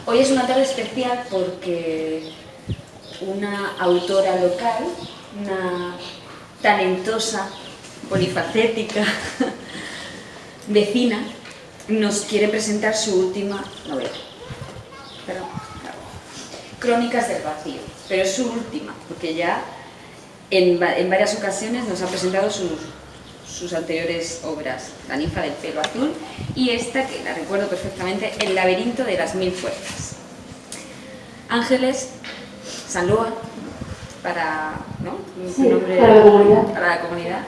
Hoy es una tarde especial porque una autora local, una talentosa, polifacética vecina, nos quiere presentar su última novela. Crónicas del vacío, pero es su última, porque ya en varias ocasiones nos ha presentado sus anteriores obras, La ninfa del pelo azul, y esta, que la recuerdo perfectamente, El laberinto de las mil fuerzas. Ángeles Sanlúa, para, ¿no? Sí, nombre, para la comunidad.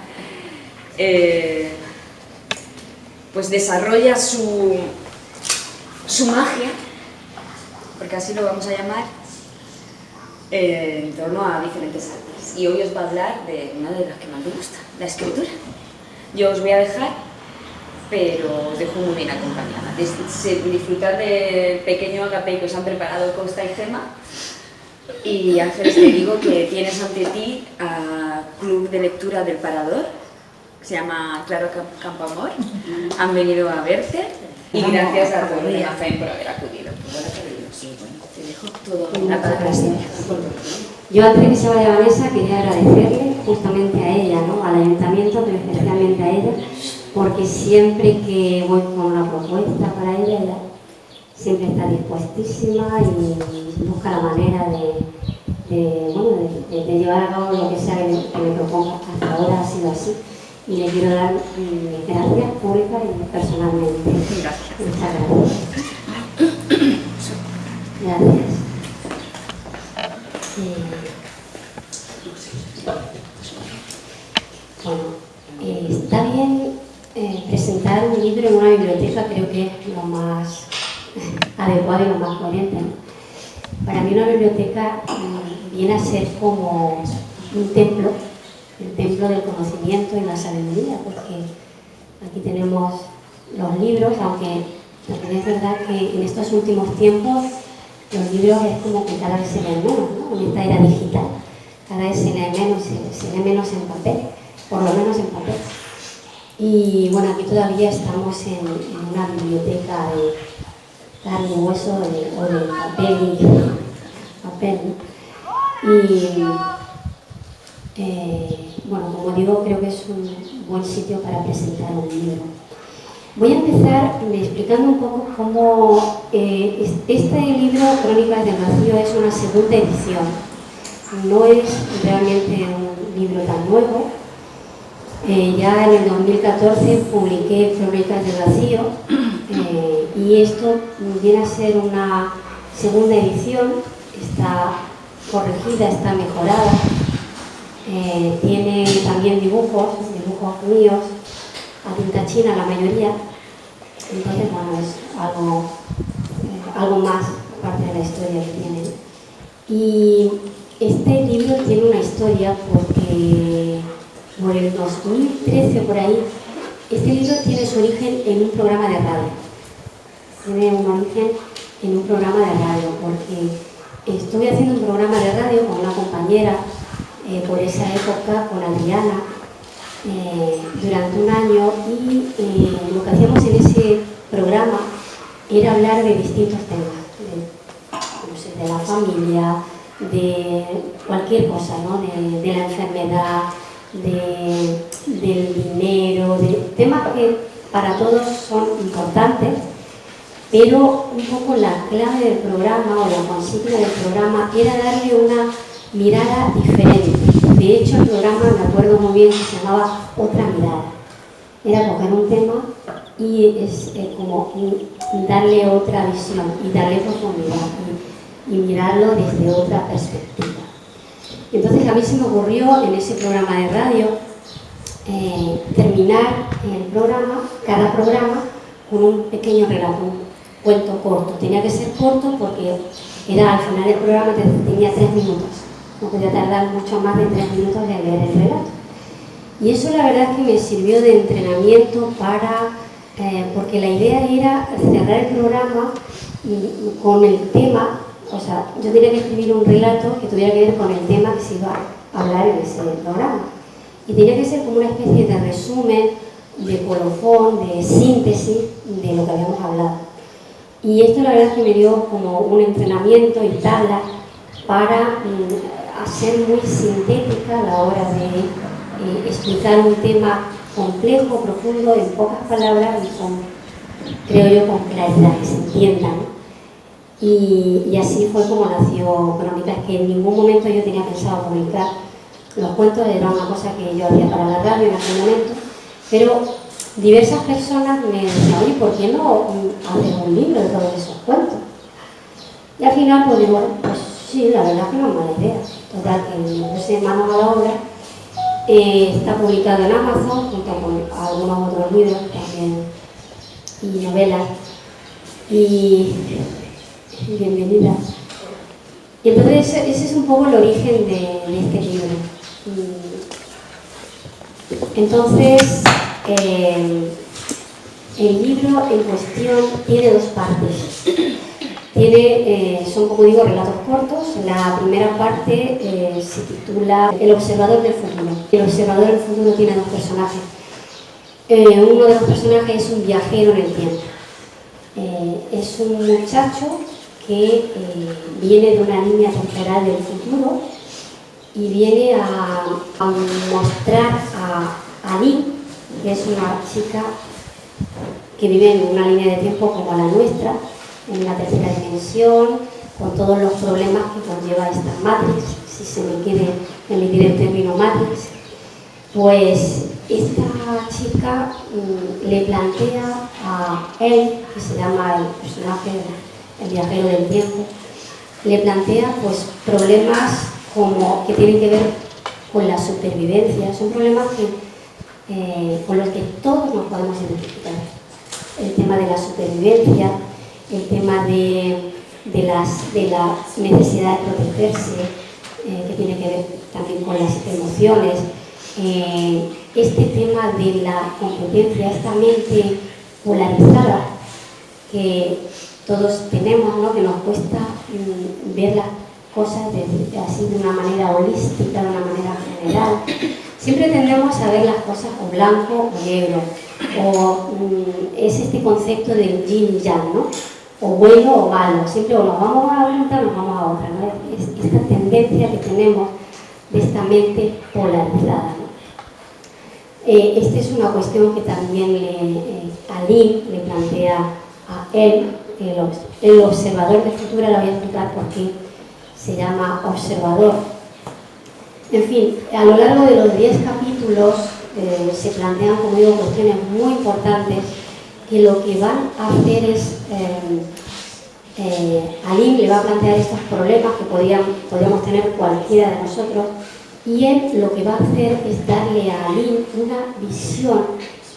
Pues desarrolla su magia, porque así lo vamos a llamar, en torno a diferentes artes. Y hoy os va a hablar de una de las que más me gusta, la escritura. Yo os voy a dejar, pero os dejo muy bien acompañada. Disfrutar del pequeño agape que os han preparado Costa y Gema. Y Ángeles, te digo que tienes ante ti a Club de Lectura del Parador, que se llama Claro Campoamor. Han venido a verte y gracias a todos de Nazain por haber acudido. Te dejo todo la palabra. Yo, antes de que se vaya Vanessa, quería agradecerle justamente a ella, ¿no? Al ayuntamiento, pero especialmente a ella, porque siempre que voy con una propuesta para ella siempre está dispuestísima y busca la manera de llevar a cabo lo que sea que me proponga. Hasta ahora ha sido así y le quiero dar mis gracias públicas y personalmente. Gracias. Muchas gracias. Gracias. Bueno, está bien presentar un libro en una biblioteca, creo que es lo más adecuado y lo más coherente, ¿no? Para mí una biblioteca viene a ser como un templo, el templo del conocimiento y la sabiduría, porque aquí tenemos los libros, aunque también es verdad que en estos últimos tiempos los libros es como que cada vez se leen menos, ¿no? En esta era digital, cada vez se lee menos en papel, por lo menos en papel. Y bueno, aquí todavía estamos en una biblioteca de carne y hueso o de papel, ¿no? Y bueno, como digo, creo que es un buen sitio para presentar un libro. Voy a empezar explicando un poco cómo este libro, Crónicas del Vacío, es una segunda edición. No es realmente un libro tan nuevo. Ya en el 2014 publiqué Crónicas del Vacío y esto viene a ser una segunda edición. Está corregida, está mejorada. Tiene también dibujos míos, a tinta china la mayoría. Entonces, bueno, es algo más parte de la historia que tiene. Y este libro tiene una historia porque por el 2013 por ahí, este libro tiene su origen en un programa de radio. Tiene un origen en un programa de radio porque estuve haciendo un programa de radio con una compañera por esa época, con Adriana, durante un año, y lo que hacíamos en ese programa era hablar de distintos temas, de la familia, de cualquier cosa, ¿no? de la enfermedad, del dinero, de temas que para todos son importantes, pero un poco la clave del programa o la consigna del programa era darle una mirada diferente. De hecho, el programa, me acuerdo muy bien, que se llamaba Otra Mirada. Era coger un tema y es como darle otra visión y darle profundidad. y mirarlo desde otra perspectiva. Entonces a mí se me ocurrió en ese programa de radio terminar el programa, cada programa, con un pequeño relato, un cuento corto. Tenía que ser corto porque era al final del programa, tenía 3 minutos. No podía tardar mucho más de 3 minutos en leer el relato. Y eso la verdad es que me sirvió de entrenamiento para, porque la idea era cerrar el programa con el tema, o sea, yo tenía que escribir un relato que tuviera que ver con el tema que se iba a hablar en ese programa. Y tenía que ser como una especie de resumen, de colofón, de síntesis de lo que habíamos hablado. Y esto la verdad es que me dio como un entrenamiento y tabla para hacer muy sintética a la hora de explicar un tema complejo, profundo, en pocas palabras y creo yo, con claridad, que se entienda, ¿no? Y así fue como nació Crónicas, que en ningún momento yo tenía pensado publicar los cuentos, era una cosa que yo hacía para la radio en aquel momento, pero diversas personas me decían, oye, ¿por qué no haces un libro de todos esos cuentos? Y al final, pues digo, pues sí, la verdad es que no es mala idea. Total, que me puse manos a la obra. Está publicado en Amazon, junto con algunos otros libros también, y novelas. Y bienvenida. Y entonces ese es un poco el origen de este libro. Entonces, el libro en cuestión tiene 2 partes. Son, como digo, relatos cortos. La primera parte se titula El observador del futuro. El observador del futuro tiene 2 personajes. Uno de los personajes es un viajero en el tiempo. Es un muchacho que viene de una línea temporal del futuro y viene a mostrar a Ali, que es una chica que vive en una línea de tiempo como la nuestra, en la tercera dimensión, con todos los problemas que conlleva esta Matrix, si se me quiere emitir el término Matrix. Pues esta chica le plantea a él, que se llama el personaje, el viajero del tiempo, le plantea pues problemas como que tienen que ver con la supervivencia. Son problemas con los que todos nos podemos identificar. El tema de la supervivencia, el tema de la necesidad de protegerse, que tiene que ver también con las emociones. Este tema de la competencia, esta mente polarizada que todos tenemos, ¿no? Que nos cuesta ver las cosas así de una manera holística, de una manera general. Siempre tendemos a ver las cosas o blanco o negro, o es este concepto del yin y yang, ¿no? O bueno o malo, siempre o nos vamos a una o nos vamos a otra, ¿no? Es esta tendencia que tenemos de esta mente polarizada, ¿no? Esta es una cuestión que también Ali le plantea a él, el observador del futuro. La voy a explicar por qué se llama observador. En fin, a lo largo de los 10 capítulos se plantean, como digo, cuestiones muy importantes que lo que van a hacer es, Ali le va a plantear estos problemas que podríamos tener cualquiera de nosotros, y él lo que va a hacer es darle a Ali una visión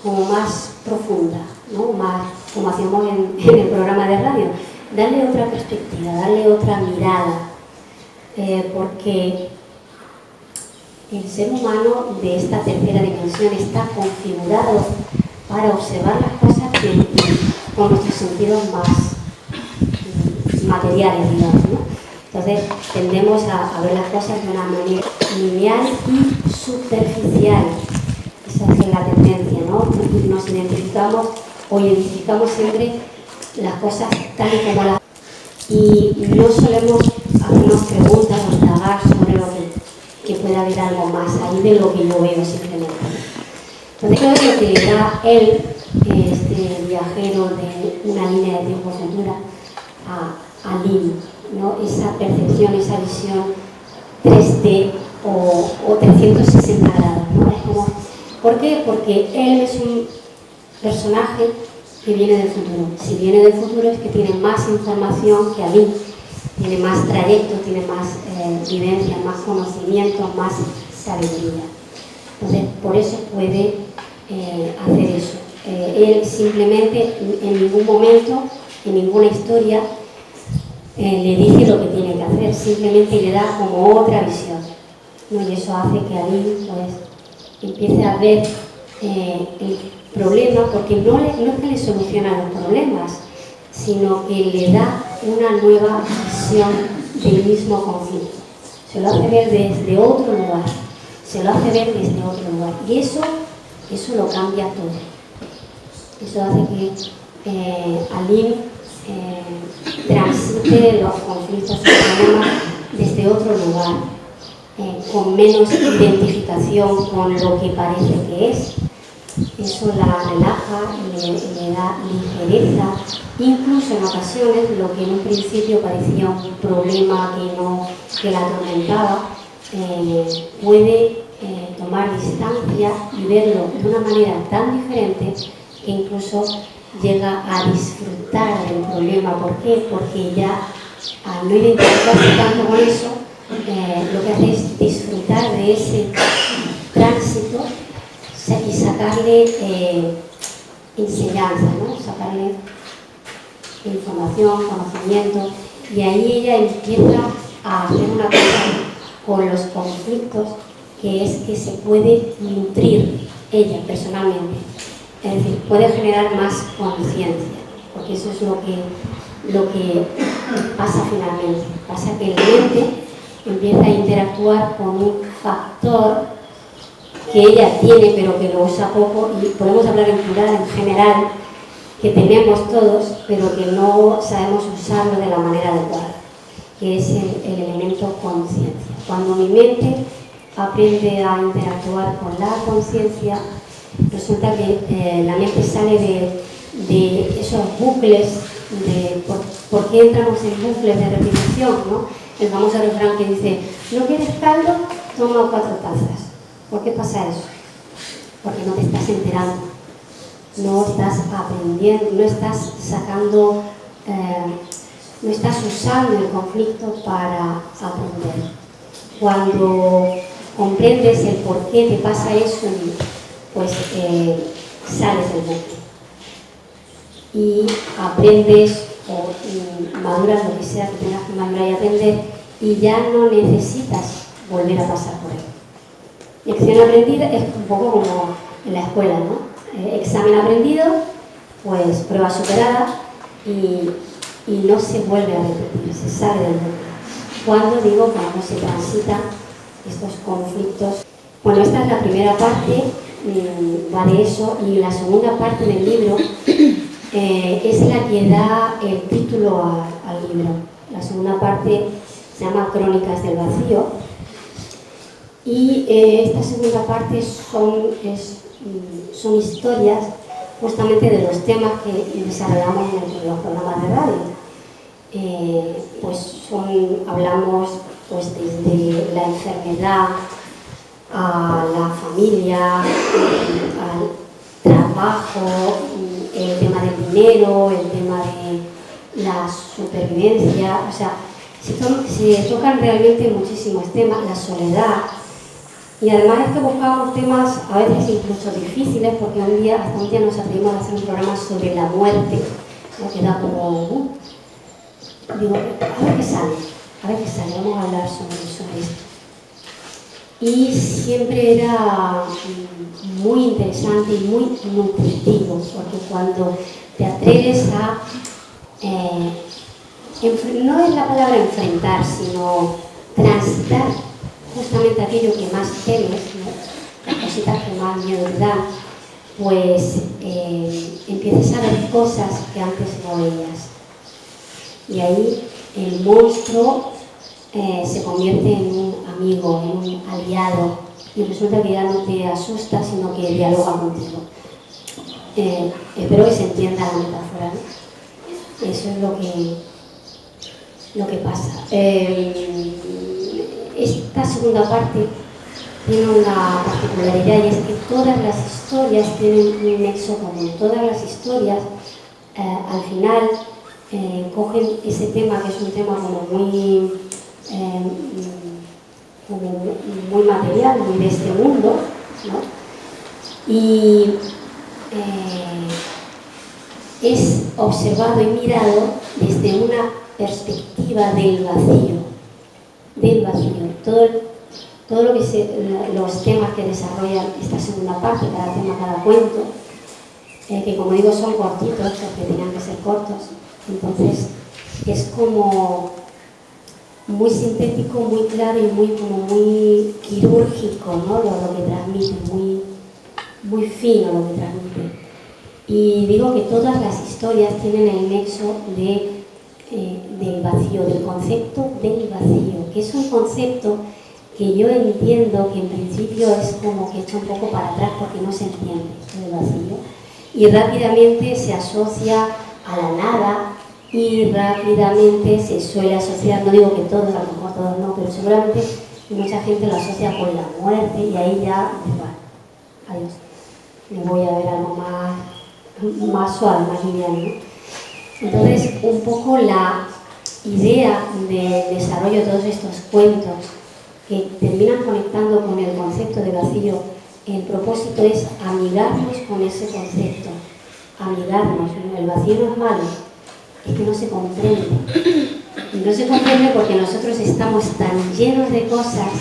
como más profunda, ¿no? Más como hacíamos en el programa de radio, darle otra perspectiva, darle otra mirada, porque el ser humano de esta tercera dimensión está configurado para observar las cosas con nuestros sentidos más materiales, digamos, ¿no? Entonces tendemos a ver las cosas de una manera lineal y superficial. Esa es la tendencia, ¿no? Nos identificamos siempre las cosas tal y como las... Y no solemos hacernos preguntas o indagar sobre lo que pueda haber algo más ahí de lo que yo veo simplemente. Entonces creo que lo que le da él, este viajero de una línea de tiempo futura, a Lin, ¿no? Esa percepción, esa visión 3D o 360 grados, ¿no? Es como, ¿por qué? Porque él es un personaje que viene del futuro. Si viene del futuro es que tiene más información que Ali. tiene más trayecto, tiene más vivencia, más conocimiento, más sabiduría. Entonces, por eso puede hacer eso. Él simplemente en ningún momento, en ninguna historia, le dice lo que tiene que hacer, simplemente le da como otra visión, ¿no? Y eso hace que Ali pues, empiece a ver el problema, porque no es que le soluciona los problemas, sino que le da una nueva visión del mismo conflicto. Se lo hace ver desde otro lugar, se lo hace ver desde otro lugar. Y eso lo cambia todo. Eso hace que Ali transite los conflictos y problemas desde otro lugar, con menos identificación con lo que parece que es. Eso la relaja, le da ligereza, incluso en ocasiones lo que en un principio parecía un problema que la atormentaba, puede tomar distancia y verlo de una manera tan diferente que incluso llega a disfrutar del problema. ¿Por qué? Porque ya al no identificarse tanto con eso, lo que hace es disfrutar de ese tránsito y sacarle enseñanza, ¿no? Sacarle información, conocimiento, y ahí ella empieza a hacer una cosa con los conflictos, que es que se puede nutrir ella personalmente, es decir, puede generar más conciencia, porque eso es lo que pasa finalmente. Pasa que el mente empieza a interactuar con un factor que ella tiene pero que lo usa poco, y podemos hablar en plural, en general, que tenemos todos pero que no sabemos usarlo de la manera adecuada, que es el elemento conciencia. Cuando mi mente aprende a interactuar con la conciencia, resulta que la mente sale de esos bucles, ¿por qué entramos en bucles de repetición, ¿no? El famoso refrán que dice, ¿no quieres caldo? Toma 4 tazas. ¿Por qué pasa eso? Porque no te estás enterando, no estás aprendiendo, no estás sacando, no estás usando el conflicto para aprender. Cuando comprendes el por qué te pasa eso, pues sales del bucle y aprendes o maduras lo que sea que tengas que madurar y aprender, y ya no necesitas volver a pasar por él. Lección aprendida es un poco como en la escuela, ¿no? Examen aprendido, pues prueba superada, y no se vuelve a repetir, se sale del bucle. Cuando se transitan estos conflictos. Bueno, esta es la primera parte, va de eso, y la segunda parte del libro es la que da el título al libro. La segunda parte se llama Crónicas del Vacío, y esta segunda parte son historias justamente de los temas que desarrollamos en los programas de radio. Hablamos pues desde la enfermedad a la familia, al trabajo, el tema del dinero, el tema de la supervivencia, o sea, se tocan realmente muchísimos temas, la soledad, y además es que buscábamos temas a veces incluso difíciles, porque hasta un día nos atrevimos a hacer un programa sobre la muerte, ¿no? Que da como, digo, a ver qué sale, vamos a hablar sobre esto. Y siempre era muy interesante y muy nutritivo, porque cuando te atreves a, no es la palabra enfrentar, sino transitar justamente aquello que más temes, ¿no? Las cositas que más miedo te dan, pues empiezas a ver cosas que antes no veías. Y ahí el monstruo se convierte en un amigo, en un aliado, y resulta que ya no te asusta, sino que dialoga contigo. Espero que se entienda la metáfora, ¿no? Eso es lo que pasa. Esta segunda parte tiene una particularidad, y es que todas las historias tienen un nexo común. Todas las historias, al final, cogen ese tema, que es un tema como muy material, muy de este mundo, ¿no? Y es observado y mirado desde una perspectiva del vacío, todo lo que los temas que desarrollan esta segunda parte, cada tema, cada cuento, que como digo son cortitos, porque tenían que ser cortos, entonces es como muy sintético, muy claro y muy quirúrgico, ¿no? Lo que transmite, muy fino lo que transmite. Y digo que todas las historias tienen el nexo del vacío, del concepto del vacío, que es un concepto que yo entiendo que en principio es como que echa un poco para atrás porque no se entiende el vacío, y rápidamente se asocia a la nada y rápidamente se suele asociar, no digo que todos, a lo mejor todos no, pero seguramente mucha gente lo asocia con la muerte y ahí ya, bueno, adiós, me voy a ver algo más suave, más liviano, ¿no? Entonces, un poco la idea de desarrollo de todos estos cuentos que terminan conectando con el concepto de vacío, el propósito es amigarnos con ese concepto, amigarnos, ¿no? El vacío no es malo, es que no se comprende. Y no se comprende porque nosotros estamos tan llenos de cosas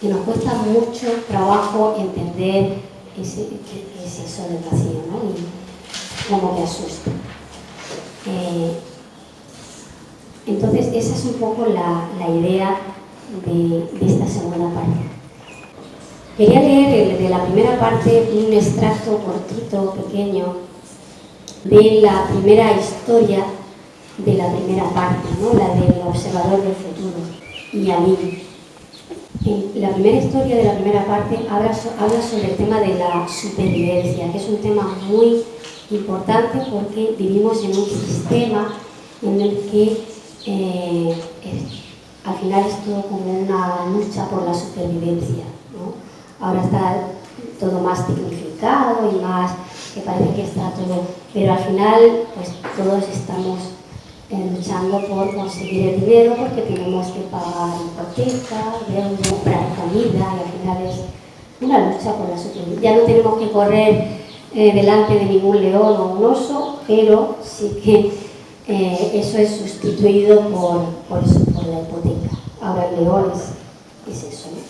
que nos cuesta mucho trabajo entender qué es eso del vacío, ¿no? Y como que asusta. Entonces, esa es un poco la idea de esta segunda parte. Quería leer de la primera parte un extracto cortito, pequeño, de la primera historia de la primera parte, ¿no? La del observador del futuro y Aline. La primera historia de la primera parte habla sobre el tema de la supervivencia, que es un tema muy importante porque vivimos en un sistema en el que al final es todo como una lucha por la supervivencia, ¿no? Ahora está todo más tecnificado y más, que parece que está todo, pero al final pues todos estamos luchando por conseguir el dinero porque tenemos que pagar hipoteca, deuda, comprar comida, y al final es una lucha por la supervivencia. Ya no tenemos que correr delante de ningún león o un oso, pero sí que eso es sustituido por la hipoteca. Ahora el león es eso, ¿no?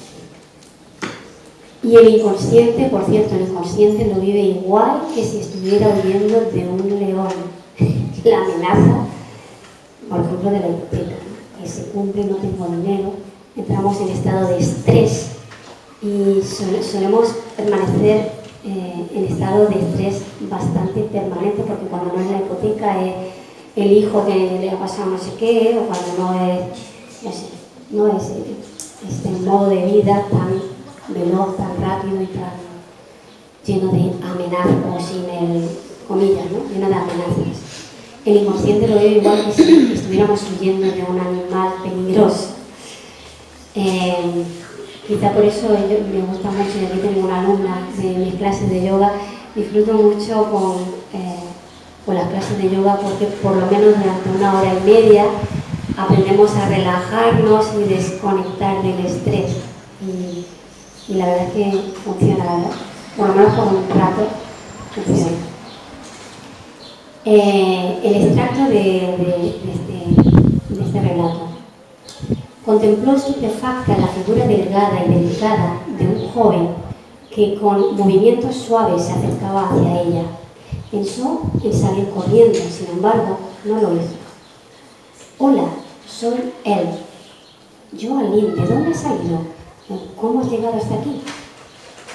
Y el inconsciente, por cierto, el inconsciente lo vive igual que si estuviera huyendo de un león. La amenaza, por ejemplo, de la hipoteca, ¿no? Que se cumple, no tengo dinero, entramos en estado de estrés y solemos permanecer en estado de estrés bastante permanente, porque cuando no es la hipoteca es el hijo que le ha pasado no sé qué, o cuando no es este modo de vida tan veloz, tan rápido y tan lleno de amenazas, o sin el comillas, ¿no? Lleno de amenazas. El inconsciente lo veo igual que si estuviéramos huyendo de un animal peligroso. Quizá por eso me gusta mucho, y aquí tengo una alumna de mis clases de yoga, disfruto mucho con las clases de yoga porque por lo menos durante 1 hora y media aprendemos a relajarnos y desconectar del estrés. Y la verdad es que funciona, ¿verdad? Por lo menos por un rato funciona. El extracto de este relato. Contempló estupefacta la figura delgada y delicada de un joven que con movimientos suaves se acercaba hacia ella. Pensó en salir corriendo, sin embargo, no lo hizo. Hola, soy él. Yo, Aline, ¿de dónde has salido? ¿Cómo has llegado hasta aquí?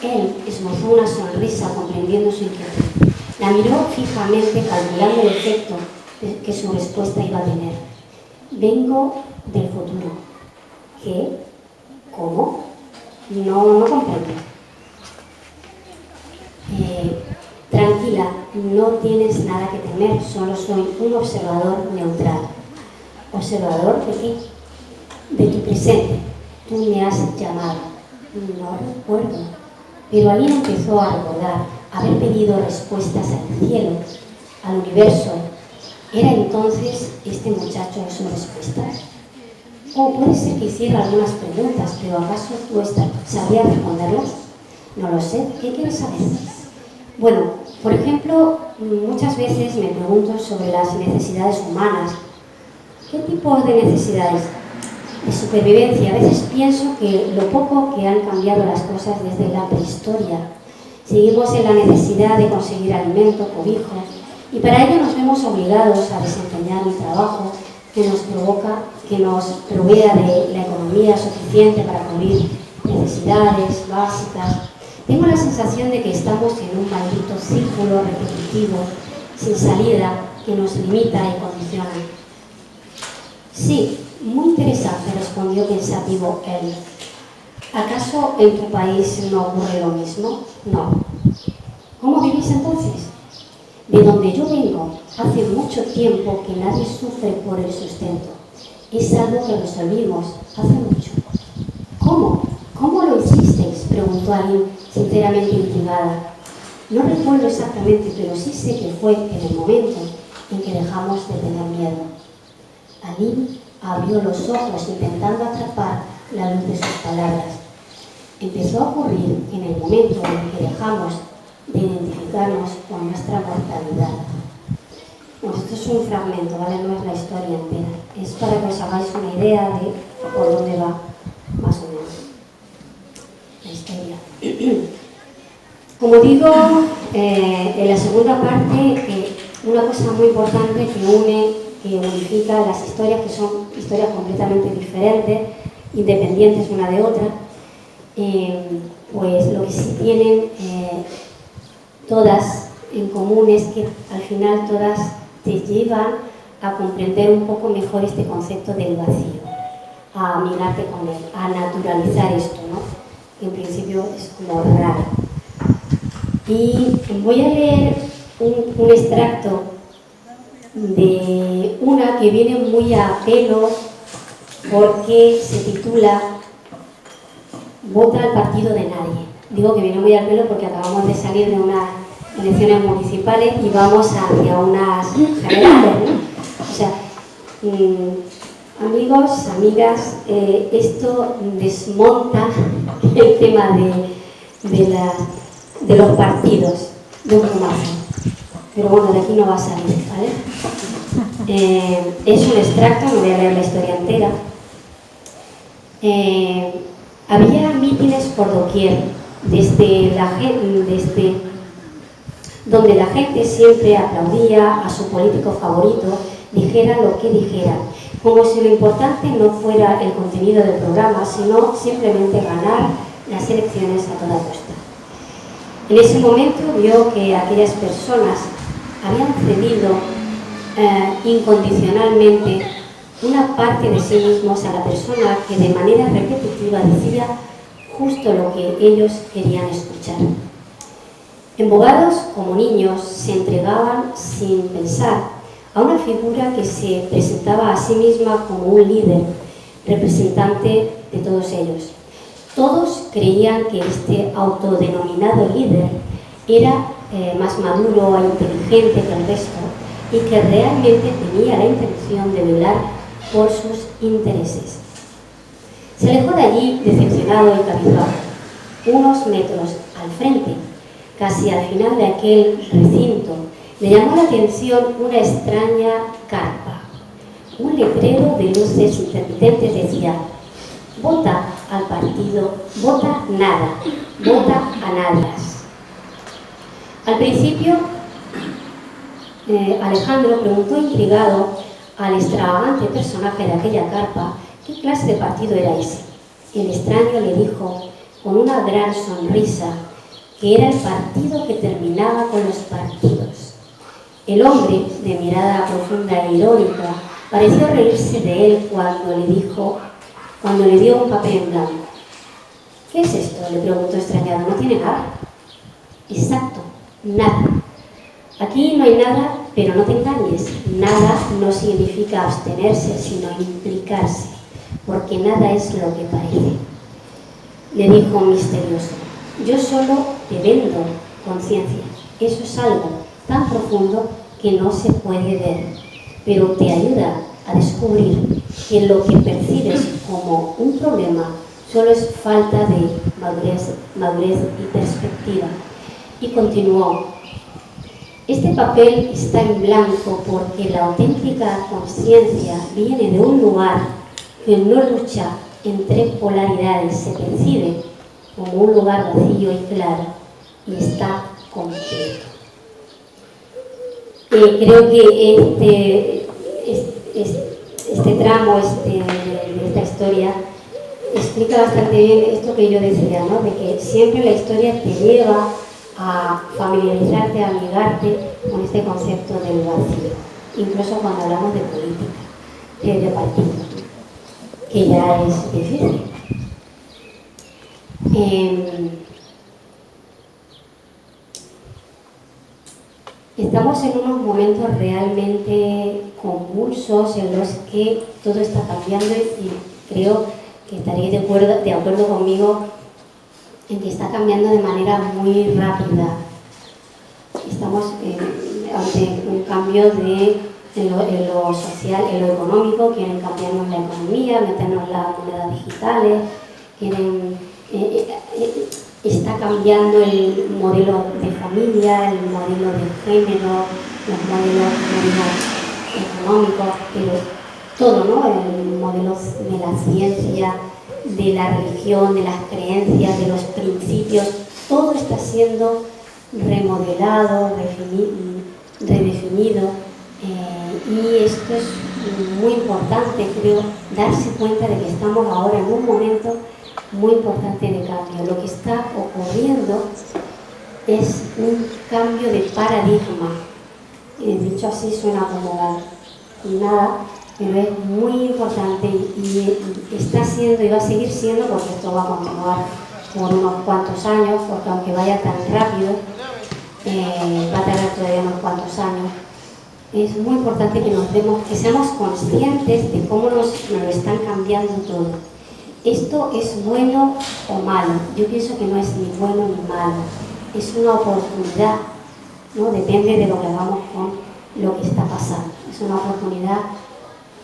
Él esbozó una sonrisa comprendiendo su inquietud. La miró fijamente, calculando el efecto que su respuesta iba a tener. Vengo del futuro. ¿Qué? ¿Cómo? No comprendo. Tranquila, no tienes nada que temer, solo soy un observador neutral. ¿Observador de qué? De tu presente. Tú me has llamado. No recuerdo. Pero Aline empezó a recordar haber pedido respuestas al cielo, al universo, ¿Era entonces este muchacho su respuesta? O puede ser que hiciera algunas preguntas, pero ¿acaso tú sabrías responderlas? No lo sé. ¿Qué quieres saber? Bueno, por ejemplo, muchas veces me pregunto sobre las necesidades humanas. ¿Qué tipo de necesidades? De supervivencia. A veces pienso que lo poco que han cambiado las cosas desde la prehistoria. Seguimos en la necesidad de conseguir alimento, cobijo, y para ello nos vemos obligados a desempeñar un trabajo que nos provea de la economía suficiente para cubrir necesidades básicas. Tengo la sensación de que estamos en un maldito círculo repetitivo, sin salida, que nos limita y condiciona. Sí, muy interesante, respondió pensativo él. ¿Acaso en tu país no ocurre lo mismo? No. ¿Cómo vivís entonces? De donde yo vengo, hace mucho tiempo que nadie sufre por el sustento. Es algo que resolvimos hace mucho. ¿Cómo? ¿Cómo lo hicisteis?, preguntó Aline, sinceramente intrigada. No recuerdo exactamente, pero sí sé que fue en el momento en que dejamos de tener miedo. Aline abrió los ojos intentando atrapar la luz de sus palabras. Empezó a ocurrir en el momento en que dejamos de identificarnos con nuestra mortalidad. Bueno, esto es un fragmento, ¿vale? No es la historia entera. Es para que os hagáis una idea de por dónde va más o menos la historia. Como digo, en la segunda parte, una cosa muy importante que unifica las historias, que son historias completamente diferentes, independientes una de otra, pues lo que sí tienen todas en común es que al final todas te llevan a comprender un poco mejor este concepto del vacío, a amigarte con él, a naturalizar esto, ¿no? Que en principio es como raro. Y voy a leer un extracto de una que viene muy a pelo porque se titula Vota al partido de nadie. Digo que viene muy al pelo porque acabamos de salir de unas elecciones municipales y vamos hacia unas generales, ¿no? O sea, amigos, amigas, esto desmonta el tema de los partidos de un plumazo. Pero bueno, de aquí no va a salir, ¿vale? Es un extracto, no voy a leer la historia entera. Había mítines por doquier, donde la gente siempre aplaudía a su político favorito, dijera lo que dijera, como si lo importante no fuera el contenido del programa, sino simplemente ganar las elecciones a toda costa. En ese momento vio que aquellas personas habían cedido incondicionalmente una parte de sí mismos a la persona que de manera repetitiva decía justo lo que ellos querían escuchar. Embobados como niños, se entregaban sin pensar a una figura que se presentaba a sí misma como un líder, representante de todos ellos. Todos creían que este autodenominado líder era más maduro e inteligente que el resto y que realmente tenía la intención de velar por sus intereses. Se alejó de allí decepcionado y cabizbajo. Unos metros al frente, casi al final de aquel recinto, le llamó la atención una extraña carpa. Un letrero de luces intermitentes decía: vota al partido, vota nada, vota a nadie. Al principio, Alejandro preguntó intrigado al extravagante personaje de aquella carpa qué clase de partido era ese. El extraño le dijo con una gran sonrisa que era el partido que terminaba con los partidos. El hombre, de mirada profunda e irónica, pareció reírse de él cuando le dio un papel en blanco. ¿Qué es esto?, le preguntó extrañado. ¿No tiene nada? Exacto, nada. Aquí no hay nada, pero no te engañes. Nada no significa abstenerse, sino implicarse, porque nada es lo que parece. Le dijo misterioso: yo solo te vendo conciencia. Eso es algo tan profundo que no se puede ver. pero te ayuda a descubrir que lo que percibes como un problema solo es falta de madurez y perspectiva. Y continuó: este papel está en blanco porque la auténtica conciencia viene de un lugar que no lucha entre polaridades, se percibe como un lugar vacío y claro y está completo. Creo que este tramo de esta historia explica bastante bien esto que yo decía, ¿no? De que siempre la historia te lleva a familiarizarte, a amigarte con este concepto del vacío, incluso cuando hablamos de política, de partidos, que ya es difícil. Estamos en unos momentos realmente convulsos en los que todo está cambiando y creo que estaréis de acuerdo conmigo en que está cambiando de manera muy rápida. Estamos ante un cambio en lo social, en lo económico, quieren cambiarnos la economía, meternos las monedas digitales, está cambiando el modelo de familia, el modelo de género, los modelos económicos, pero todo, ¿no? El modelo de la ciencia, de la religión, de las creencias, de los principios, todo está siendo remodelado, redefinido, y esto es muy importante, creo, darse cuenta de que estamos ahora en un momento muy importante de cambio. Lo que está ocurriendo es un cambio de paradigma. Dicho así suena como nada, pero es muy importante y está siendo y va a seguir siendo, porque esto va a continuar por unos cuantos años, porque aunque vaya tan rápido, va a tardar todavía unos cuantos años. Es muy importante que seamos conscientes de cómo nos lo están cambiando todo. ¿Esto es bueno o malo? Yo pienso que no es ni bueno ni malo. Es una oportunidad, ¿no? Depende de lo que hagamos con lo que está pasando. Es una oportunidad,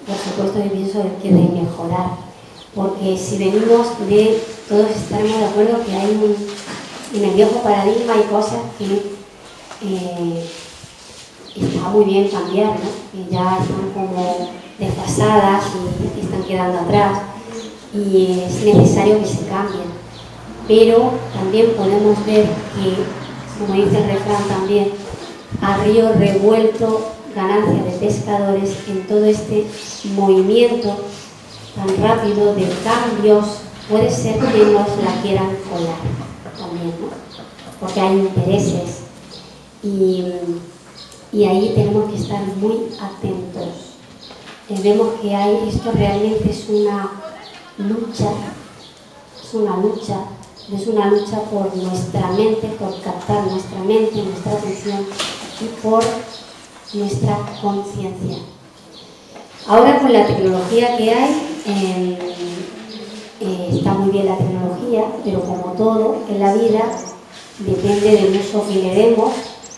por supuesto, yo pienso que de mejorar. Porque si venimos todos estaremos de acuerdo que en el viejo paradigma hay cosas que está muy bien cambiar, ¿no? Que ya están como desfasadas y están quedando atrás. Y es necesario que se cambien, pero también podemos ver que, como dice el refrán también, a río revuelto, ganancia de pescadores, en todo este movimiento tan rápido de cambios, puede ser que nos la quieran colar también, ¿no? Porque hay intereses y ahí tenemos que estar muy atentos. Vemos que esto realmente es una lucha, es una lucha por nuestra mente, por captar nuestra mente, nuestra atención y por nuestra conciencia. Ahora con la tecnología que hay, está muy bien la tecnología, pero como todo en la vida, depende del uso que le demos,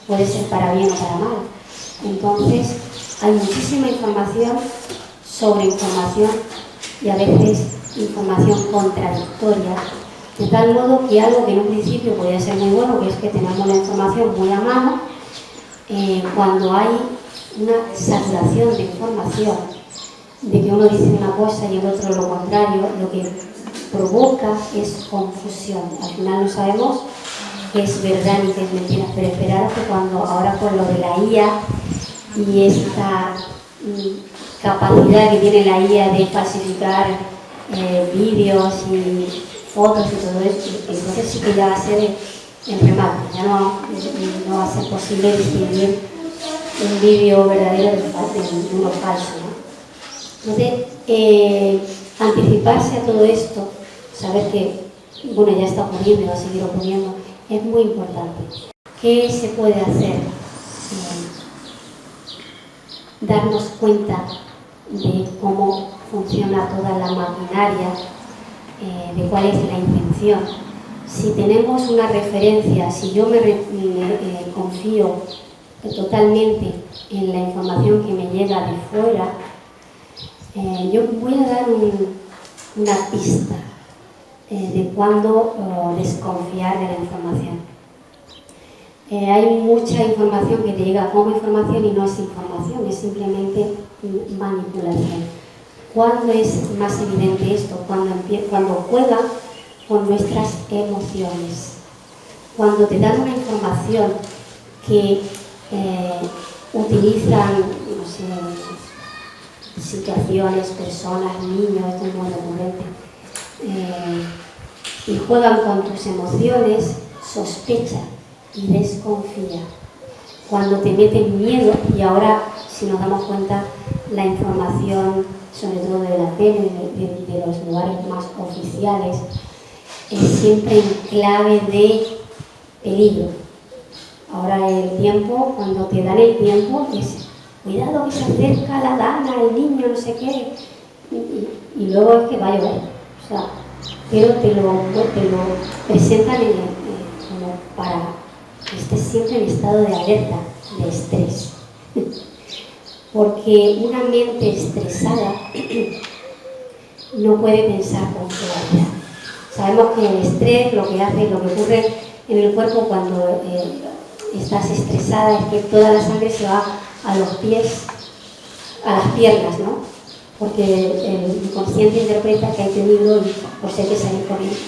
puede ser para bien o para mal. Entonces, hay muchísima información sobre información y a veces información contradictoria, de tal modo que algo que en un principio podría ser muy bueno, que es que tenemos la información muy a mano, cuando hay una saturación de información, de que uno dice una cosa y el otro lo contrario, lo que provoca es confusión. Al final no sabemos qué es verdad ni qué es mentira, pero esperar que cuando ahora con lo de la IA y esta capacidad que tiene la IA de falsificar vídeos y fotos y todo esto, entonces sí que ya va a ser en remate, ya no va a ser posible distinguir un vídeo verdadero de uno falso, ¿no? Entonces, anticiparse a todo esto, saber que, bueno, ya está ocurriendo y va a seguir ocurriendo, es muy importante. ¿Qué se puede hacer? Darnos cuenta de cómo funciona toda la maquinaria, de cuál es la intención. Si tenemos una referencia, si yo me confío totalmente en la información que me llega de fuera, yo voy a dar una pista de cuándo desconfiar de la información. Hay mucha información que te llega como información y no es información, es simplemente manipulación. ¿Cuándo es más evidente esto? Cuando juega con nuestras emociones. Cuando te dan una información que utilizan, no sé, situaciones, personas, niños, esto es muy recurrente, y juegan con tus emociones, sospecha y desconfía. Cuando te meten miedo, y ahora si nos damos cuenta, la información, sobre todo de la tele, de los lugares más oficiales, es siempre en clave de peligro. Ahora el tiempo, cuando te dan el tiempo, es cuidado que se acerca la dama, el niño, no sé qué, y luego es que va a llover. O sea, pero te lo presentan como para que estés siempre en estado de alerta, de estrés. Porque una mente estresada no puede pensar con claridad. Sabemos que el estrés lo que hace, lo que ocurre en el cuerpo cuando estás estresada es que toda la sangre se va a los pies, a las piernas, ¿no? Porque el inconsciente interpreta que hay peligro y pues hay que salir corriendo.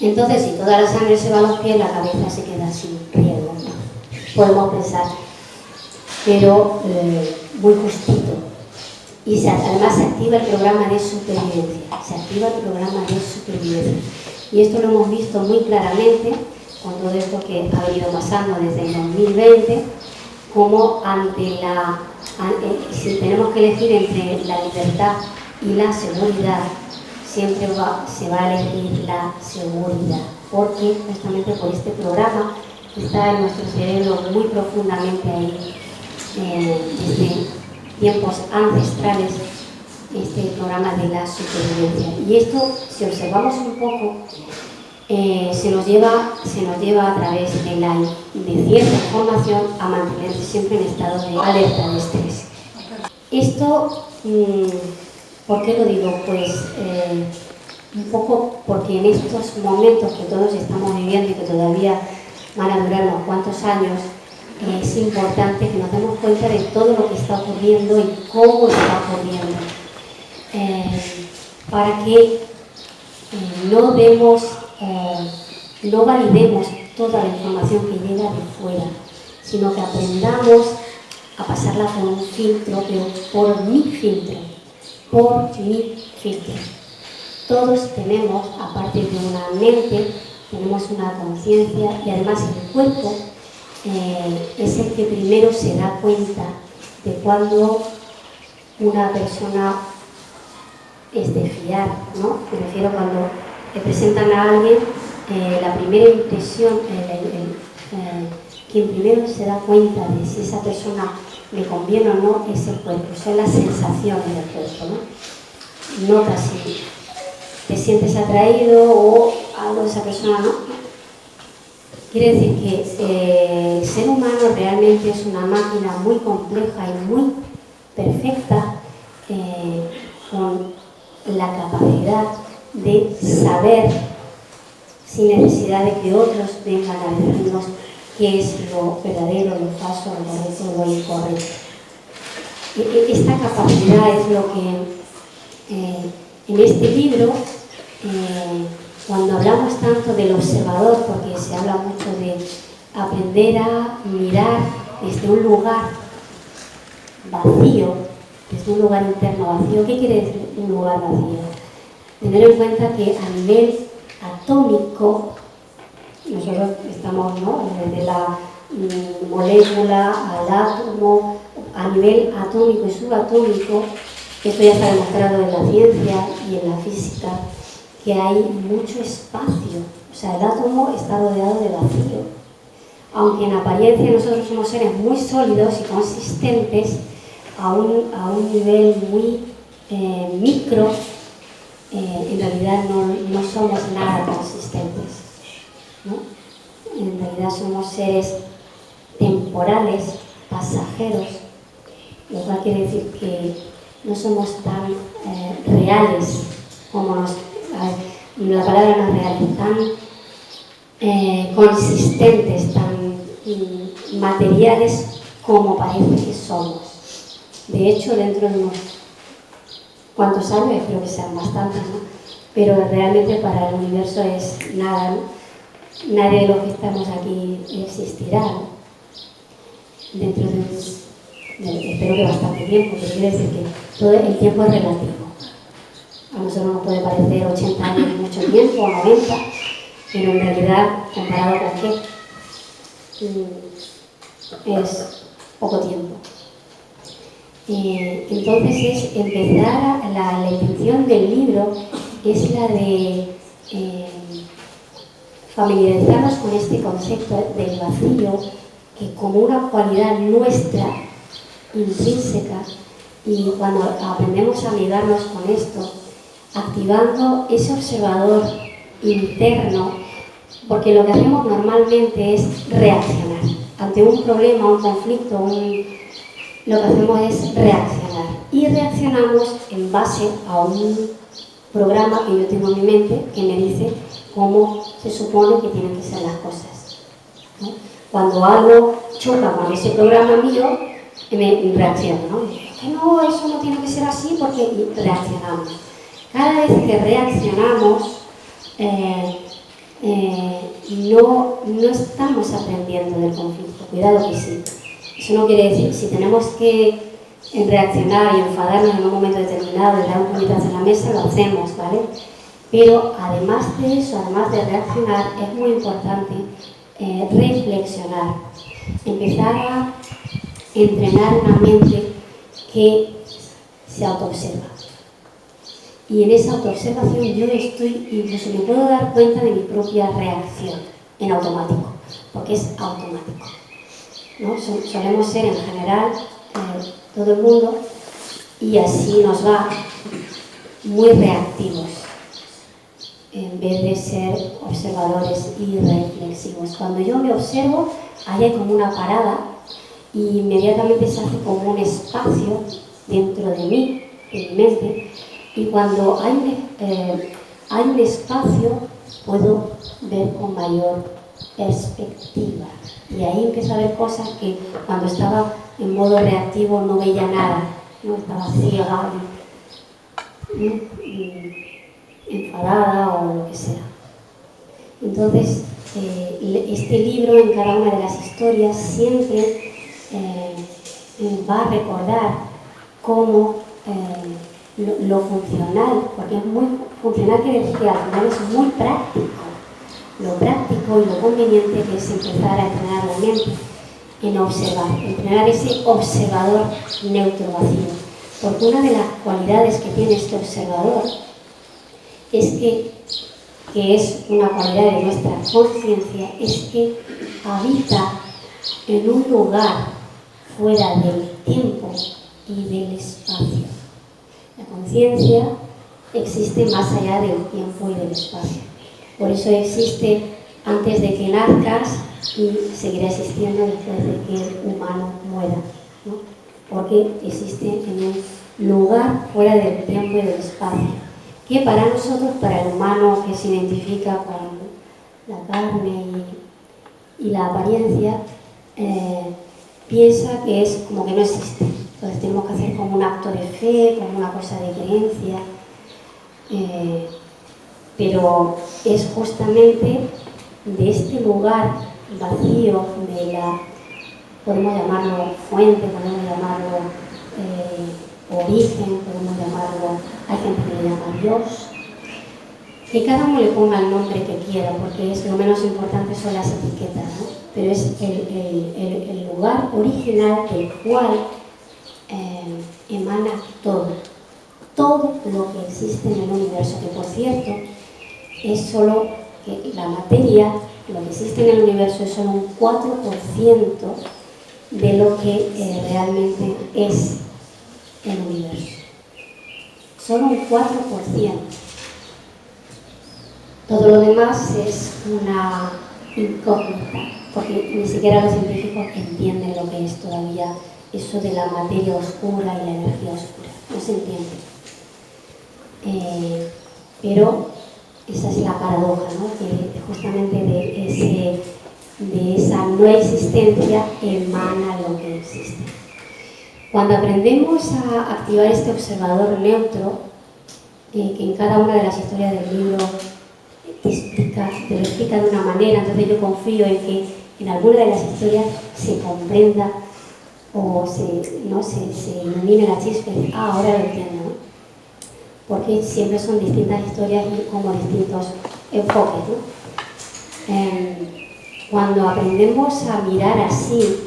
Entonces, si toda la sangre se va a los pies, la cabeza se queda sin riesgo, ¿no? Podemos pensar, pero muy justito. Y además se activa el programa de supervivencia. Se activa el programa de supervivencia. Y esto lo hemos visto muy claramente con todo esto que ha venido pasando desde el 2020, como si tenemos que elegir entre la libertad y la seguridad, siempre se va a elegir la seguridad, porque justamente por este programa que está en nuestro cerebro muy profundamente ahí, desde tiempos ancestrales, este programa de la supervivencia. Y esto, si observamos un poco, se nos lleva a través de cierta información a mantenerse siempre en estado de alerta, de estrés. Esto, ¿por qué lo digo? Pues un poco porque en estos momentos que todos estamos viviendo y que todavía van a durar unos cuantos años, es importante que nos demos cuenta de todo lo que está ocurriendo y cómo está ocurriendo, para que no validemos toda la información que llega de fuera, sino que aprendamos a pasarla por un filtro, pero por mi filtro. Todos tenemos, aparte de una mente, tenemos una conciencia, y además el cuerpo es el que primero se da cuenta de cuando una persona es de fiar, ¿no? Me refiero cuando le presentan a alguien, la primera impresión, quien primero se da cuenta de si esa persona le conviene o no es el cuerpo, son las sensaciones del cuerpo, ¿no? Notas si te sientes atraído o algo de esa persona, ¿no? Quiere decir que el ser humano realmente es una máquina muy compleja y muy perfecta, con la capacidad de saber, sin necesidad de que otros vengan a decirnos qué es lo verdadero, lo falso, lo correcto, lo incorrecto. Esta capacidad es lo que en este libro, cuando hablamos tanto del observador, porque se habla mucho de aprender a mirar desde un lugar vacío, desde un lugar interno vacío. ¿Qué quiere decir un lugar vacío? Tener en cuenta que a nivel atómico, nosotros estamos, ¿no?, desde la molécula al átomo, a nivel atómico y subatómico, esto ya está demostrado en la ciencia y en la física, que hay mucho espacio. O sea, el átomo está rodeado de vacío. Aunque en apariencia nosotros somos seres muy sólidos y consistentes, a un nivel muy micro, en realidad no somos nada consistentes, ¿no? En realidad somos seres temporales, pasajeros, lo cual quiere decir que no somos tan reales como la palabra no es real, tan consistentes, tan materiales como parece que somos. De hecho, dentro de unos cuantos años, espero que sean bastantes, ¿no? Pero realmente para el universo es nada, ¿no? Nadie de los que estamos aquí existirá, ¿no? Dentro de espero que bastante tiempo, pero quiere decir que todo el tiempo es relativo. A nosotros nos puede parecer 80 años mucho tiempo, o 90, pero en realidad, comparado con qué, es poco tiempo. Entonces es empezar la intención del libro es la de familiarizarnos con este concepto del vacío, que como una cualidad nuestra, intrínseca, y cuando aprendemos a amigarnos con esto, activando ese observador interno, porque lo que hacemos normalmente es reaccionar ante un problema, un conflicto, lo que hacemos es reaccionar, y reaccionamos en base a un programa que yo tengo en mi mente que me dice cómo se supone que tienen que ser las cosas, ¿no? Cuando algo choca con ese programa mío, me reacciono, ¿no? Es que no, eso no tiene que ser así, porque reaccionamos. Cada vez que reaccionamos, no estamos aprendiendo del conflicto. Cuidado que sí. Eso no quiere decir, si tenemos que reaccionar y enfadarnos en un momento determinado y dar un puñetazo en la mesa, lo hacemos, ¿vale? Pero además de eso, además de reaccionar, es muy importante reflexionar, empezar a entrenar una mente que se autoobserva. Y en esa autoobservación yo incluso me puedo dar cuenta de mi propia reacción en automático, porque es automático, ¿no? Solemos ser en general todo el mundo, y así nos va, muy reactivos en vez de ser observadores y reflexivos. Cuando yo me observo, ahí hay como una parada y inmediatamente se hace como un espacio dentro de mí, en mi mente, y cuando hay un espacio puedo ver con mayor perspectiva, y ahí empiezo a ver cosas que cuando estaba en modo reactivo no veía nada, no estaba ciega, enfadada o lo que sea. Entonces, este libro, en cada una de las historias, siempre va a recordar cómo lo funcional, porque es muy funcional, quiere decir que al final es muy práctico. Lo práctico y lo conveniente que es empezar a entrenar la mente en observar, entrenar ese observador neutro vacío. Porque una de las cualidades que tiene este observador es que es una cualidad de nuestra conciencia, es que habita en un lugar fuera del tiempo y del espacio. La conciencia existe más allá del tiempo y del espacio. Por eso existe antes de que nazcas y seguirá existiendo después de que el humano muera, ¿no? Porque existe en un lugar fuera del tiempo y del espacio, que para nosotros, para el humano que se identifica con la carne y la apariencia, piensa que es como que no existe. Entonces tenemos que hacer como un acto de fe, como una cosa de creencia, pero es justamente de este lugar vacío, podemos llamarlo fuente, podemos llamarlo origen, podemos llamarlo, hay gente que le llama Dios, que cada uno le ponga el nombre que quiera, porque es lo menos importante son las etiquetas, ¿no? Pero es el lugar original del cual emana todo lo que existe en el universo, que por cierto es solo que la materia, lo que existe en el universo es solo un 4% de lo que realmente es el universo. Solo un 4%. Todo lo demás es una incógnita, porque ni siquiera los científicos entienden lo que es todavía eso de la materia oscura y la energía oscura. No se entiende. Pero esa es la paradoja, ¿no? Que justamente de esa no existencia emana lo que existe. Cuando aprendemos a activar este observador neutro, que en cada una de las historias del libro te lo explica de una manera, entonces yo confío en que en alguna de las historias se comprenda o se ilumine la chispa y ahora lo entiendo, ¿no? Porque siempre son distintas historias y como distintos enfoques, ¿no? Cuando aprendemos a mirar así,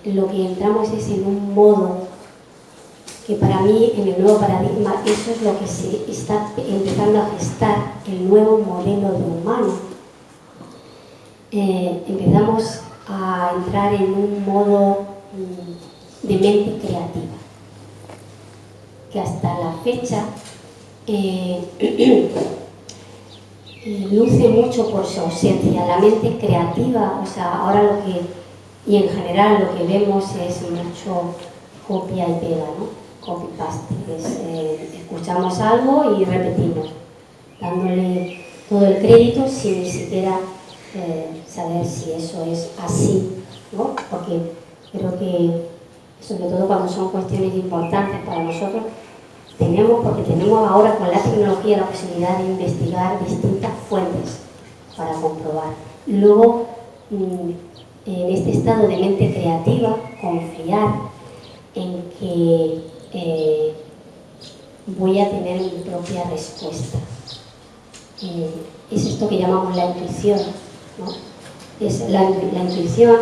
lo que entramos es en un modo que para mí, en el nuevo paradigma, eso es lo que se está empezando a gestar, el nuevo modelo de humano. Empezamos a entrar en un modo de mente creativa, que hasta la fecha luce mucho por su ausencia. La mente creativa, o sea, ahora lo que, y en general lo que vemos es mucho copia y pega, ¿no? Copy-paste, escuchamos algo y repetimos, dándole todo el crédito sin ni siquiera saber si eso es así, ¿no? Porque creo que, sobre todo cuando son cuestiones importantes para nosotros, porque tenemos ahora con la tecnología la posibilidad de investigar distintas fuentes para comprobar. Luego, en este estado de mente creativa, confiar en que voy a tener mi propia respuesta. Es esto que llamamos la intuición, ¿no? La intuición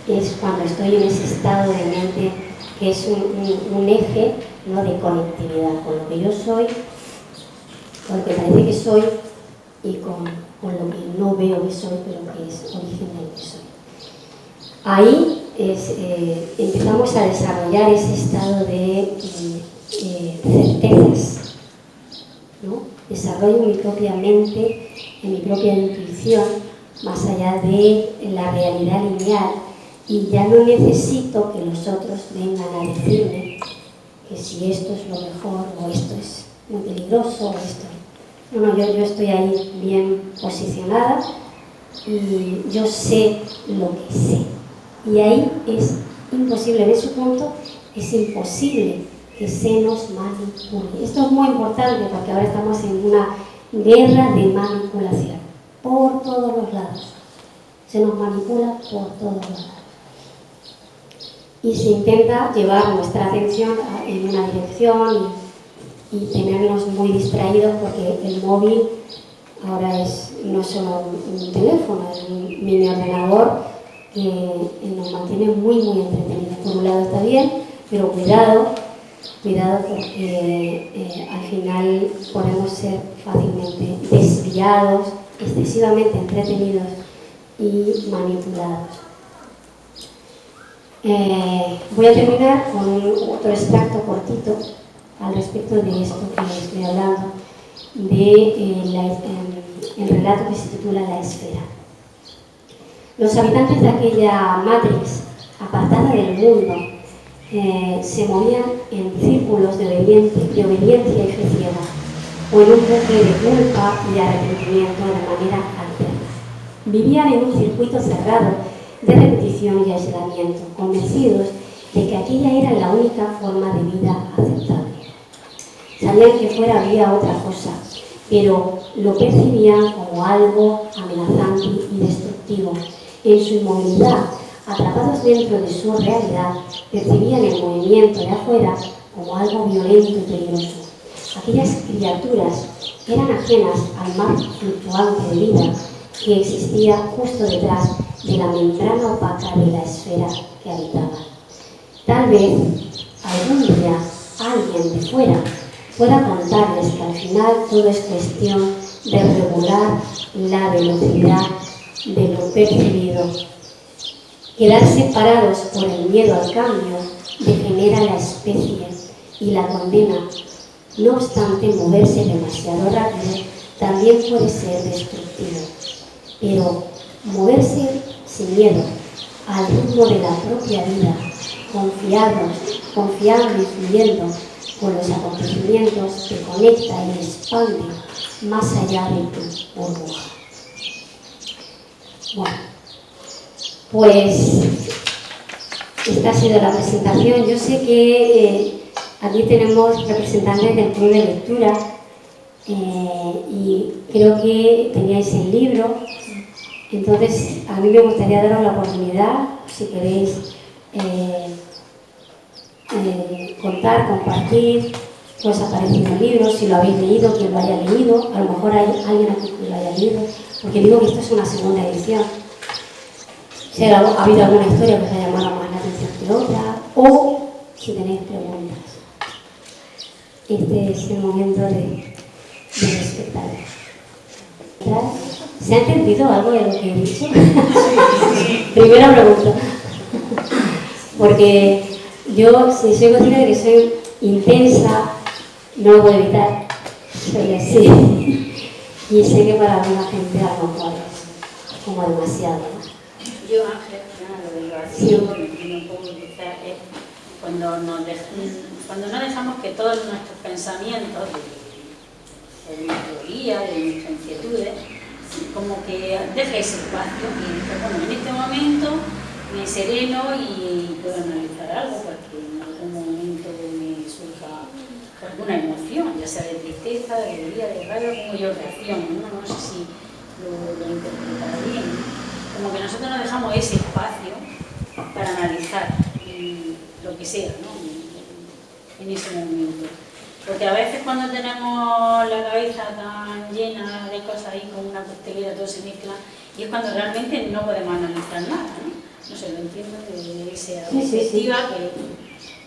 es cuando estoy en ese estado de mente que es un eje, ¿no?, de conectividad con lo que yo soy, con lo que parece que soy y con lo que no veo que soy, pero que es origen del que soy. Ahí empezamos a desarrollar ese estado de certezas, ¿no? Desarrollo mi propia mente, mi propia intuición, más allá de la realidad lineal, y ya no necesito que los otros vengan a decirme que si esto es lo mejor o esto es muy peligroso o esto. No, yo estoy ahí bien posicionada y yo sé lo que sé. Y ahí es imposible, en ese punto es imposible que se nos manipule. Esto es muy importante porque ahora estamos en una guerra de manipulación por todos los lados. Se nos manipula por todos los lados. Y se intenta llevar nuestra atención en una dirección y tenernos muy distraídos porque el móvil ahora no es solo un teléfono, es un mini ordenador que nos mantiene muy entretenidos. Por un lado está bien, pero cuidado porque al final podemos ser fácilmente desviados, excesivamente entretenidos y manipulados. Voy a terminar con otro extracto cortito al respecto de esto que estoy hablando, el relato que se titula La Esfera. Los habitantes de aquella Matrix, apartada del mundo, se movían en círculos de obediencia y fe ciega, o en un bucle de culpa y arrepentimiento de manera alterna. Vivían en un circuito cerrado de repetición y aislamiento, convencidos de que aquella era la única forma de vida aceptable. Sabían que fuera había otra cosa, pero lo percibían como algo amenazante y destructivo. En su inmovilidad, atrapados dentro de su realidad, percibían el movimiento de afuera como algo violento y peligroso. Aquellas criaturas eran ajenas al mar fluctuante de vida que existía justo detrás de la membrana opaca de la esfera que habitaban. Tal vez algún día alguien de fuera pueda contarles que al final todo es cuestión de regular la velocidad de lo percibido. Quedar separados por el miedo al cambio degenera la especie y la condena. No obstante, moverse demasiado rápido también puede ser destructivo, pero moverse sin miedo al ritmo de la propia vida, confiando y fluyendo con los acontecimientos, te conecta y expande más allá de tu burbuja. Bueno, pues esta ha sido la presentación. Yo sé que aquí tenemos representantes del club de lectura y creo que teníais el libro. Entonces, a mí me gustaría daros la oportunidad, si queréis contar, compartir qué os ha parecido el libro, si lo habéis leído, quien lo haya leído. A lo mejor hay alguien aquí que lo haya leído, porque digo que esto es una segunda edición. Si ha habido alguna historia que os haya llamado más la atención que otra, o si tenéis preguntas. Este es el momento de respetar. ¿Se ha entendido algo de lo que he dicho? Primera pregunta. Porque yo, si soy consciente de que soy intensa, no lo puedo evitar. Soy así. Y sé que para alguna gente a lo mejor es como demasiado. Yo, Ángel, lo del vacío, no puedo utilizar, es cuando no dejamos que todos nuestros pensamientos de nuestro día, de nuestras inquietudes, como que deje ese espacio y bueno, en este momento me sereno y puedo analizar algo porque en algún momento me surja alguna emoción, ya sea de tristeza, de alegría, de rabia, como yo reacciono, no sé si lo interpretaré bien. Como que nosotros nos dejamos ese espacio para analizar lo que sea, ¿no? En ese momento. Porque a veces cuando tenemos la cabeza tan llena de cosas ahí con una costelera, todo se mezcla, y es cuando realmente no podemos analizar nada, ¿no? No sé, lo entiendo de esa perspectiva,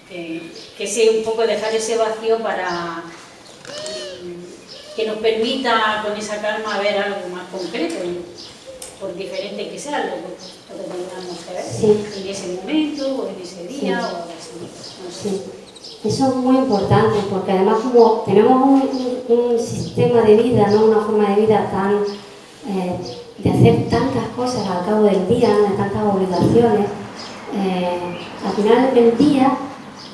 que sea un poco dejar ese vacío para que nos permita con esa calma ver algo más concreto, por diferente que sea lo que tengamos que ver en ese momento o en ese día o así. No sé. Eso es muy importante porque además como tenemos un sistema de vida, ¿no? Una forma de vida tan de hacer tantas cosas al cabo del día, ¿no? De tantas obligaciones, al final del día,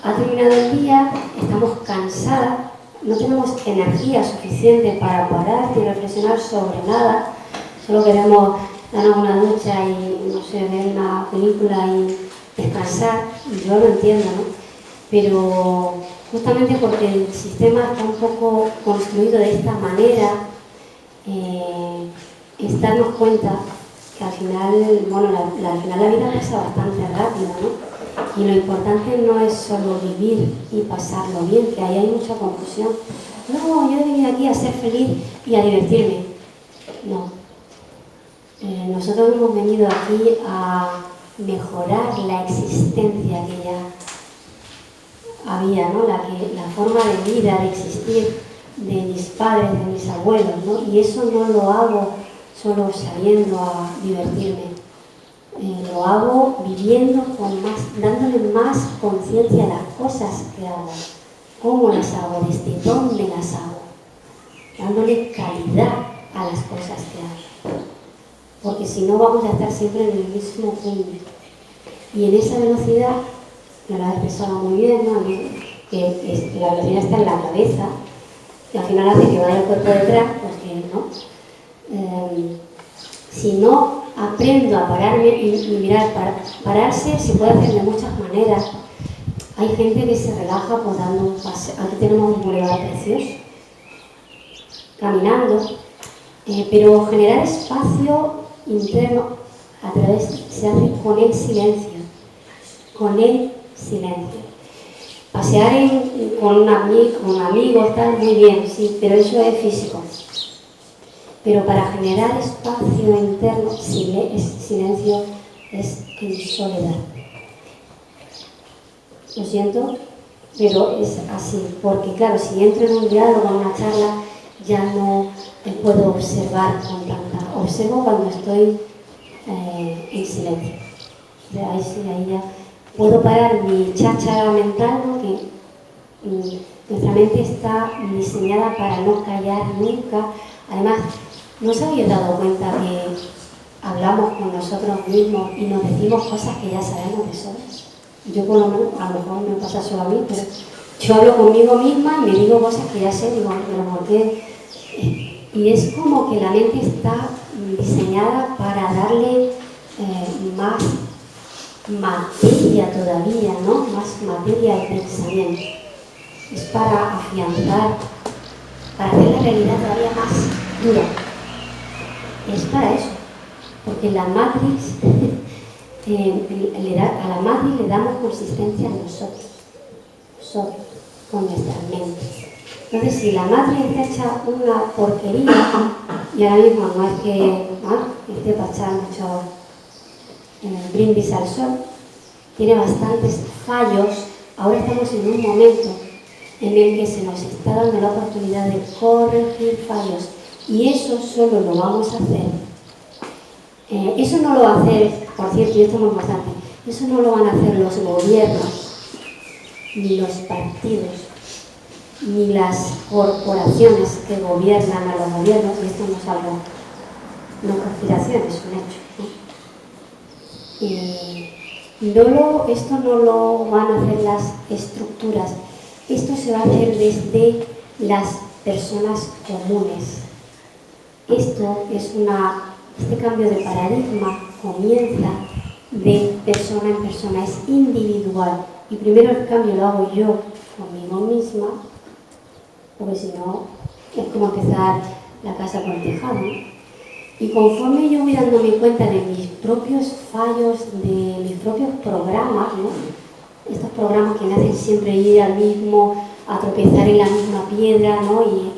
ha terminado el día, estamos cansadas, no tenemos energía suficiente para parar y reflexionar sobre nada, solo queremos darnos una ducha y, no sé, ver una película y descansar. Yo lo entiendo, ¿no? Pero justamente porque el sistema está un poco construido de esta manera, es darnos cuenta que al final, bueno, al final la vida pasa bastante rápido, ¿no? Y lo importante no es solo vivir y pasarlo bien, que ahí hay mucha confusión. No, yo he venido aquí a ser feliz y a divertirme. No. Nosotros hemos venido aquí a mejorar la existencia que ya había, ¿no? La forma de vida, de existir de mis padres, de mis abuelos, ¿no? Y eso no lo hago solo saliendo a divertirme. Lo hago viviendo dándole más conciencia a las cosas que hago, cómo las hago, desde dónde las hago, dándole calidad a las cosas que hago. Porque si no vamos a estar siempre en el mismo punto. Y en esa velocidad, me lo has expresado muy bien, ¿no? Que la velocidad está en la cabeza, y al final hace que vaya el cuerpo detrás, porque no. Si no aprendo a pararme y mirar, pararse se puede hacer de muchas maneras. Hay gente que se relaja pues dando un paseo. Aquí tenemos un bulevar precioso, caminando, pero generar espacio interno se hace con el silencio, Pasear con amigos, tal, muy bien, sí, pero eso es físico. Pero para generar espacio interno, silencio es en soledad. Lo siento, pero es así, porque claro, si entro en un diálogo, en una charla, ya no puedo observar con tanta... Observo cuando estoy en silencio. Ahí ya puedo parar mi cháchara mental, ¿no? Que nuestra mente está diseñada para no callar nunca, Además, ¿no os habéis dado cuenta que hablamos con nosotros mismos y nos decimos cosas que ya sabemos de sobra? Yo por lo menos, a lo mejor me pasa solo a mí, pero yo hablo conmigo misma y me digo cosas que ya sé, digo, pero ¿por qué? Y es como que la mente está diseñada para darle más materia todavía, ¿no? Más materia al pensamiento. Es para afianzar, para hacer la realidad todavía más dura. Es para eso, porque la matriz, a la matriz le damos consistencia a nosotros, con nuestra mente. Entonces, si la matriz está hecha una porquería, y ahora mismo no es que esté para echar mucho brindis al sol, tiene bastantes fallos. Ahora estamos en un momento en el que se nos está dando la oportunidad de corregir fallos, y eso solo lo vamos a hacer. Eso no lo va a hacer, por cierto, y esto es muy importante, eso no lo van a hacer los gobiernos, ni los partidos, ni las corporaciones que gobiernan a los gobiernos, y esto no es algo, no conspiración, es un hecho, ¿no? Esto no lo van a hacer las estructuras, esto se va a hacer desde las personas comunes. Este cambio de paradigma comienza de persona en persona, es individual, y primero el cambio lo hago yo conmigo misma, porque si no es como empezar la casa por el tejado, ¿no? Y conforme yo voy dándome cuenta de mis propios fallos, de mis propios programas, ¿no? Estos programas que me hacen siempre ir al mismo, a tropezar en la misma piedra, ¿no? Y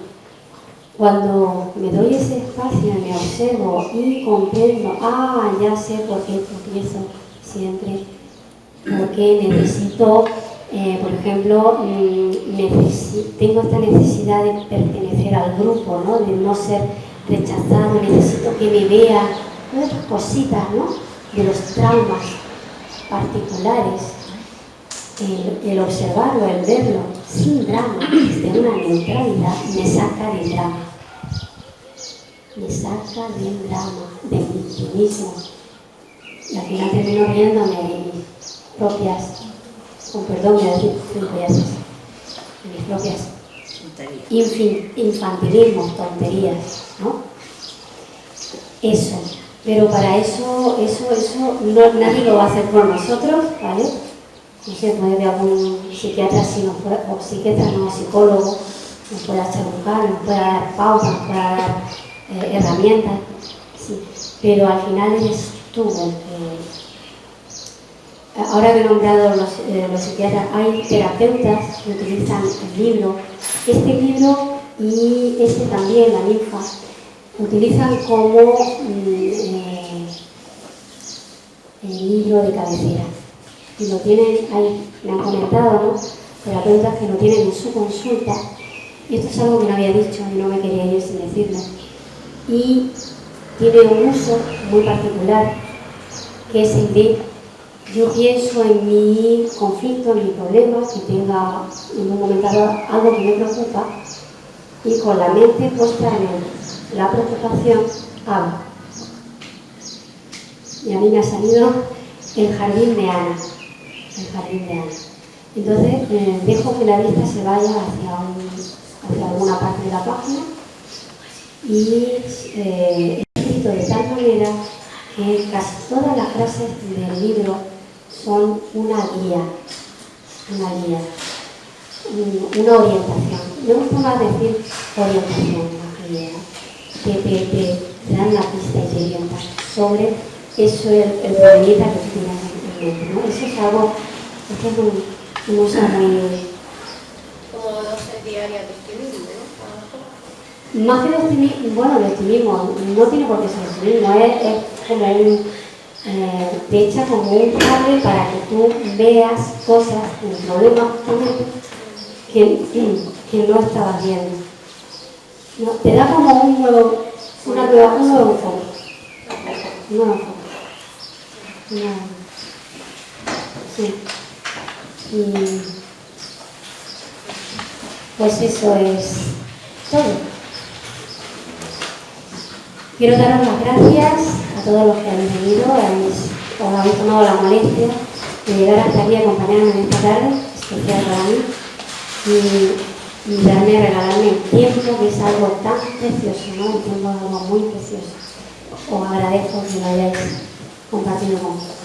cuando me doy ese espacio, me observo y comprendo, ya sé por qué tropiezo siempre, porque necesito, por ejemplo, tengo esta necesidad de pertenecer al grupo, ¿no? De no ser rechazado, necesito que me vean, todas estas cositas, ¿no? De los traumas particulares, el observarlo, el verlo, sin drama, desde una neutralidad, me saca del drama. Me saca del drama, de mi victimismo. Y al final termino riéndome de mis propias, con perdón voy a decir gilipolleces, de mis propias infantilismos, tonterías, ¿no? Eso. Pero para eso nadie lo va a hacer por nosotros, ¿vale? No sé, puede haber algún psiquiatra, o psiquiatra, no, psicólogo, nos pueda echar un cable, nos pueda dar pautas, nos pueda dar herramientas, sí. Pero al final eres tú el que... Ahora que he nombrado los psiquiatras, hay terapeutas que utilizan el libro, este libro y este también, la ninfa, utilizan como el libro de cabecera. Y lo tienen, me han comentado, ¿no? Terapeutas que lo tienen en su consulta, y esto es algo que no había dicho y no me quería ir sin decirlo. Y tiene un uso muy particular, que es el de yo pienso en mi conflicto, en mi problema, que tenga en un momento dado algo que me preocupa, y con la mente puesta en la preocupación hablo. Y a mí me ha salido el jardín de Ana. Entonces dejo que la vista se vaya hacia alguna parte de la página y escrito de tal manera que casi todas las frases del libro son una guía, una orientación. Me gusta más decir orientación, más guía, que te dan la pista y te orientan sobre eso, el problemita que tú tienes en mente, ¿no? Eso es algo, esto es un uso muy... Como dosis diarias de optimismo, ¿no? Más que de optimismo, no tiene por qué ser optimismo, es como te echa como un cable para que tú veas cosas, problemas que no estabas viendo. ¿No? Te da como un nuevo enfoque. Sí. Y pues eso es todo. Quiero daros las gracias a todos los que habéis venido, os habéis tomado la molestia de llegar hasta aquí y acompañarme en esta tarde, especial para mí, y regalarme el tiempo, que es algo tan precioso, ¿no? El tiempo es algo muy precioso. Os agradezco que lo hayáis compartido conmigo.